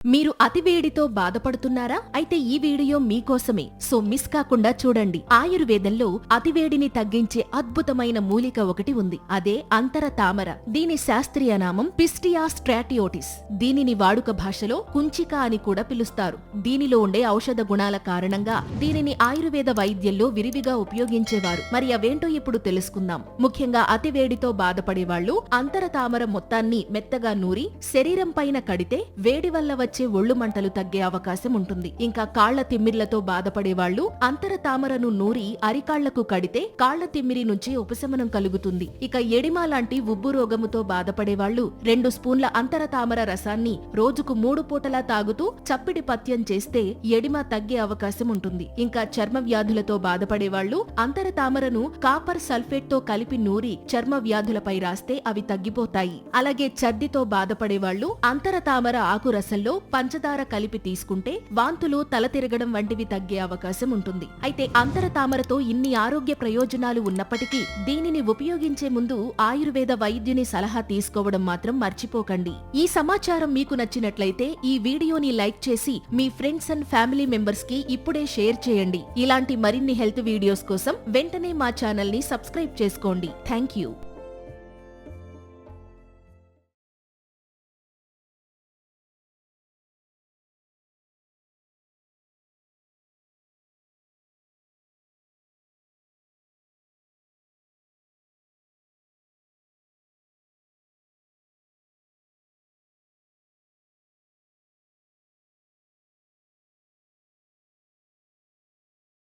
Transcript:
మీరు అతివేడితో బాధపడుతున్నారా? అయితే ఈ వీడియో మీకోసమే, సో మిస్ కాకుండా చూడండి. ఆయుర్వేదంలో అతివేడిని తగ్గించే అద్భుతమైన మూలిక ఒకటి ఉంది. అదే అంతర తామర. దీని శాస్త్రీయ నామం పిస్టియా స్ట్రాటియోటిస్. దీనిని వాడుక భాషలో కుంచిక అని కూడా పిలుస్తారు. దీనిలో ఉండే ఔషధ గుణాల కారణంగా దీనిని ఆయుర్వేద వైద్యంలో విరివిగా ఉపయోగించేవారు. మరి అవేంటో ఇప్పుడు తెలుసుకుందాం. ముఖ్యంగా అతివేడితో బాధపడేవాళ్లు అంతర తామర మొత్తాన్ని మెత్తగా నూరి శరీరం పైన కడితే వేడి వల్ల వచ్చే ఒళ్ళు మంటలు తగ్గే అవకాశం ఉంటుంది. ఇంకా కాళ్ల తిమ్మిర్లతో బాధపడేవాళ్లు అంతర తామరను నూరి అరికాళ్లకు కడితే కాళ్ల తిమ్మిరి నుంచి ఉపశమనం కలుగుతుంది. ఇక ఎడిమా లాంటి ఉబ్బు రోగముతో బాధపడేవాళ్లు 2 స్పూన్ల అంతర తామర రసాన్ని రోజుకు 3 పూటలా తాగుతూ చప్పిడి పత్యం చేస్తే ఎడిమా తగ్గే అవకాశం ఉంటుంది. ఇంకా చర్మ వ్యాధులతో బాధపడేవాళ్లు అంతర తామరను కాపర్ సల్ఫేట్ తో కలిపి నూరి చర్మ వ్యాధులపై రాస్తే అవి తగ్గిపోతాయి. అలాగే ఛర్దితో బాధపడేవాళ్లు అంతర తామర ఆకు రసంలో పంచదార కలిపి తీసుకుంటే వాంతులు, తల తిరగడం వంటివి తగ్గే అవకాశం ఉంటుంది. అయితే అంతర తామరతో ఇన్ని ఆరోగ్య ప్రయోజనాలు ఉన్నప్పటికీ దీనిని ఉపయోగించే ముందు ఆయుర్వేద వైద్యుని సలహా తీసుకోవడం మాత్రం మర్చిపోకండి. ఈ సమాచారం మీకు నచ్చినట్లయితే ఈ వీడియోని లైక్ చేసి మీ ఫ్రెండ్స్ అండ్ ఫ్యామిలీ మెంబర్స్ కి ఇప్పుడే షేర్ చేయండి. ఇలాంటి మరిన్ని హెల్త్ వీడియోస్ కోసం వెంటనే మా ఛానల్ ని సబ్స్క్రైబ్ చేసుకోండి. Thank you.